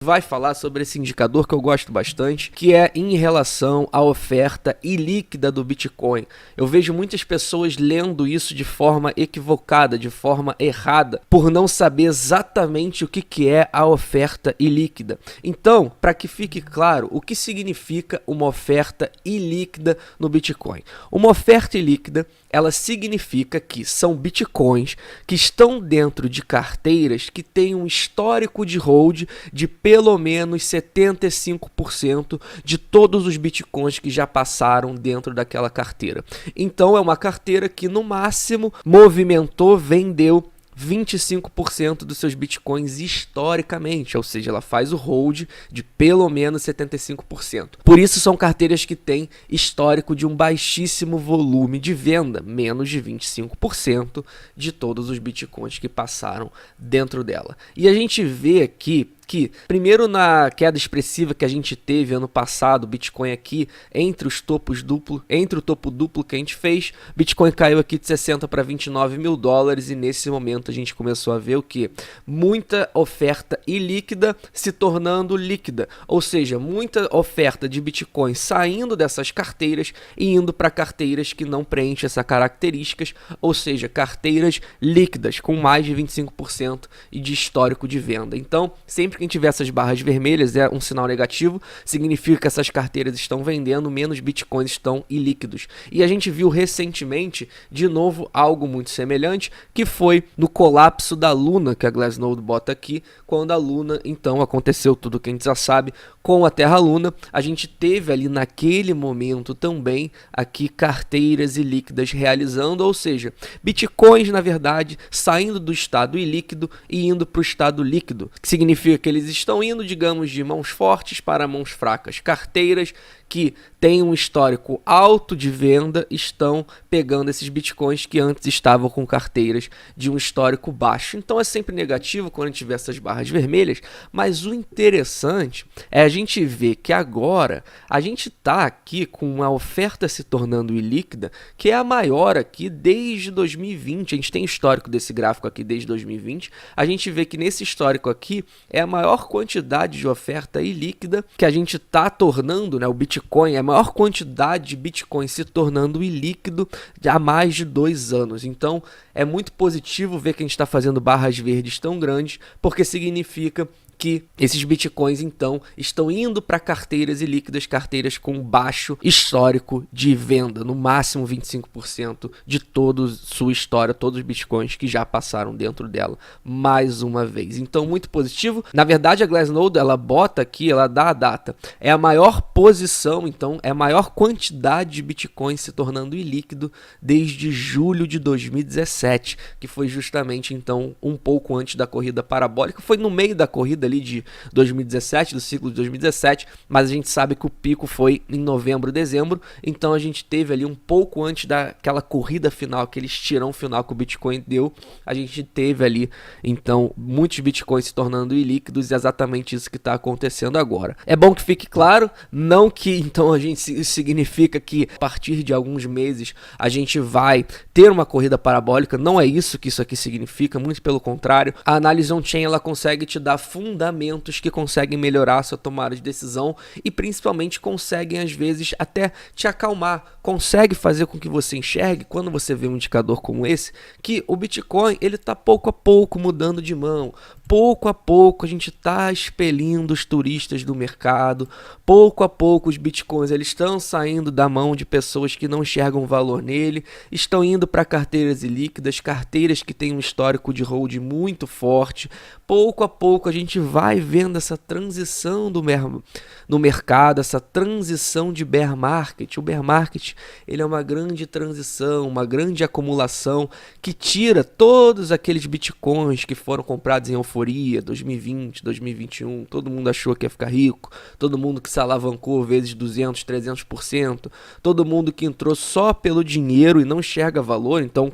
Vai falar sobre esse indicador que eu gosto bastante, que é em relação à oferta ilíquida do Bitcoin. Eu vejo muitas pessoas lendo isso de forma equivocada, de forma errada, por não saber exatamente o que é a oferta ilíquida. Então, para que fique claro, o que significa uma oferta ilíquida no Bitcoin? Uma oferta ilíquida, ela significa que são Bitcoins que estão dentro de carteiras que têm um histórico de hold de pelo menos 75% de todos os Bitcoins que já passaram dentro daquela carteira. Então é uma carteira que no máximo movimentou, vendeu 25% dos seus Bitcoins historicamente, ou seja, ela faz o hold de pelo menos 75%. Por isso são carteiras que têm histórico de um baixíssimo volume de venda, menos de 25% de todos os Bitcoins que passaram dentro dela. E a gente vê aqui que, primeiro na queda expressiva que a gente teve ano passado, o Bitcoin aqui, entre o topo duplo que a gente fez, Bitcoin caiu aqui de 60 para 29 mil dólares e nesse momento a gente começou a ver o que? Muita oferta ilíquida se tornando líquida, ou seja, muita oferta de Bitcoin saindo dessas carteiras e indo para carteiras que não preenchem essas características, ou seja, carteiras líquidas com mais de 25% e de histórico de venda. Então, sempre quem tiver essas barras vermelhas é um sinal negativo, significa que essas carteiras estão vendendo, menos Bitcoins estão ilíquidos. E a gente viu recentemente, de novo, algo muito semelhante, que foi no colapso da Luna, que a Glassnode bota aqui, quando a Luna, então, aconteceu tudo que a gente já sabe, com a Terra Luna, a gente teve ali naquele momento também, aqui, carteiras ilíquidas realizando, ou seja, Bitcoins, na verdade, saindo do estado ilíquido e indo para o estado líquido, que significa que eles estão indo, digamos, de mãos fortes para mãos fracas. Carteiras que têm um histórico alto de venda estão pegando esses Bitcoins que antes estavam com carteiras de um histórico baixo. Então é sempre negativo quando a gente vê essas barras vermelhas, mas o interessante é a gente ver que agora a gente está aqui com uma oferta se tornando ilíquida, que é a maior aqui desde 2020. A gente tem histórico desse gráfico aqui desde 2020. A gente vê que nesse histórico aqui é a maior quantidade de oferta ilíquida que a gente está tornando, né, o Bitcoin, a maior quantidade de Bitcoin se tornando ilíquido há mais de 2 anos. Então é muito positivo ver que a gente está fazendo barras verdes tão grandes, porque significa que esses Bitcoins, então, estão indo para carteiras ilíquidas, carteiras com baixo histórico de venda, no máximo 25% de toda sua história, todos os Bitcoins que já passaram dentro dela, mais uma vez. Então, muito positivo. Na verdade, a Glassnode, ela bota aqui, ela dá a data. É a maior posição, então, é a maior quantidade de Bitcoins se tornando ilíquido desde julho de 2017, que foi justamente, então, um pouco antes da corrida parabólica. Foi no meio da corrida ali de 2017, do ciclo de 2017, mas a gente sabe que o pico foi em novembro, dezembro, então a gente teve ali um pouco antes daquela corrida final, aquele estirão final que o Bitcoin deu, a gente teve ali, então, muitos Bitcoins se tornando ilíquidos e é exatamente isso que está acontecendo agora. É bom que fique claro, não que, então, isso significa que a partir de alguns meses a gente vai ter uma corrida parabólica, não é isso que isso aqui significa, muito pelo contrário. A análise on-chain, ela consegue te dar fundamentos que conseguem melhorar a sua tomada de decisão e principalmente conseguem às vezes até te acalmar, consegue fazer com que você enxergue, quando você vê um indicador como esse, que o Bitcoin ele está pouco a pouco mudando de mão. Pouco a pouco a gente está expelindo os turistas do mercado, pouco a pouco os Bitcoins eles estão saindo da mão de pessoas que não enxergam valor nele, estão indo para carteiras ilíquidas, carteiras que têm um histórico de hold muito forte. Pouco a pouco a gente vai vendo essa transição no mercado, essa transição de bear market. O bear market ele é uma grande transição, uma grande acumulação que tira todos aqueles Bitcoins que foram comprados em euforia, 2020, 2021, todo mundo achou que ia ficar rico, todo mundo que se alavancou vezes 200, 300%, todo mundo que entrou só pelo dinheiro e não enxerga valor, então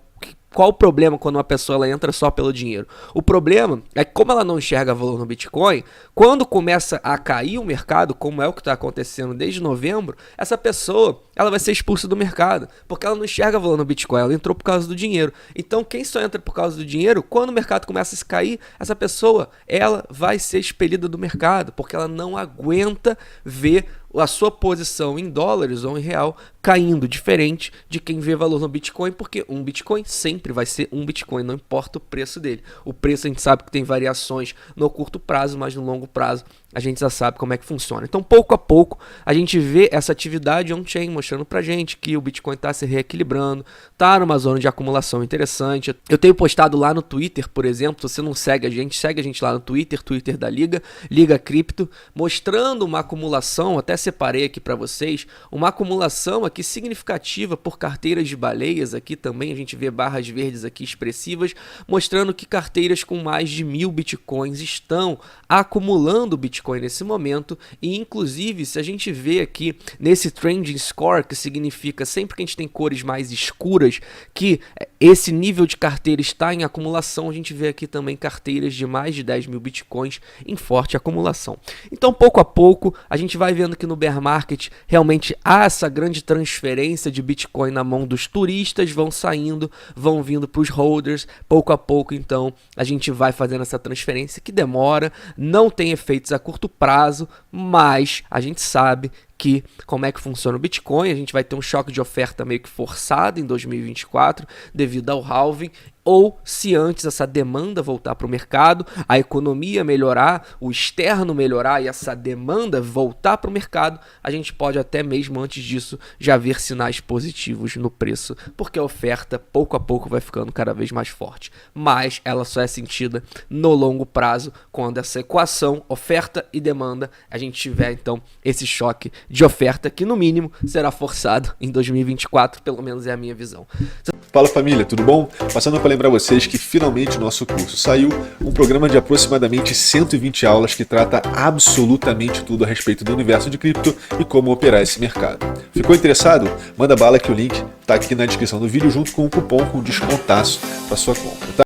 Qual o problema quando uma pessoa ela entra só pelo dinheiro? O problema é que como ela não enxerga valor no Bitcoin, quando começa a cair o mercado, como é o que está acontecendo desde novembro, essa pessoa ela vai ser expulsa do mercado, porque ela não enxerga valor no Bitcoin, ela entrou por causa do dinheiro. Então quem só entra por causa do dinheiro, quando o mercado começa a se cair, essa pessoa ela vai ser expelida do mercado, porque ela não aguenta ver a sua posição em dólares ou em real caindo, diferente de quem vê valor no Bitcoin, porque um Bitcoin sempre vai ser um Bitcoin, não importa o preço dele. O preço a gente sabe que tem variações no curto prazo, mas no longo prazo a gente já sabe como é que funciona. Então, pouco a pouco, a gente vê essa atividade on-chain mostrando pra gente que o Bitcoin está se reequilibrando, tá numa zona de acumulação interessante. Eu tenho postado lá no Twitter, por exemplo, se você não segue a gente lá no Twitter, Twitter da Liga, Liga Cripto, mostrando uma acumulação, até separei aqui para vocês, uma acumulação aqui significativa por carteiras de baleias, aqui também a gente vê barras verdes aqui expressivas, mostrando que carteiras com mais de 1000 Bitcoins estão acumulando Bitcoin nesse momento, e inclusive se a gente vê aqui nesse Trending Score, que significa sempre que a gente tem cores mais escuras, que esse nível de carteira está em acumulação, a gente vê aqui também carteiras de mais de 10.000 Bitcoins em forte acumulação. Então pouco a pouco a gente vai vendo que no bear market realmente há essa grande transferência de Bitcoin na mão dos turistas, vão saindo, vão vindo para os holders, pouco a pouco então a gente vai fazendo essa transferência que demora, não tem efeitos a curto prazo, mas a gente sabe que como é que funciona o Bitcoin, a gente vai ter um choque de oferta meio que forçado em 2024 devido ao halving, ou se antes essa demanda voltar para o mercado, a economia melhorar, o externo melhorar e essa demanda voltar para o mercado, a gente pode até mesmo antes disso já ver sinais positivos no preço, porque a oferta pouco a pouco vai ficando cada vez mais forte, mas ela só é sentida no longo prazo, quando essa equação, oferta e demanda, a gente tiver então esse choque de oferta que no mínimo será forçado em 2024, pelo menos é a minha visão. Fala família, tudo bom? Passando para lembrar vocês que finalmente o nosso curso saiu, um programa de aproximadamente 120 aulas que trata absolutamente tudo a respeito do universo de cripto e como operar esse mercado. Ficou interessado? Manda bala que o link está aqui na descrição do vídeo junto com um cupom com descontaço para sua compra, tá?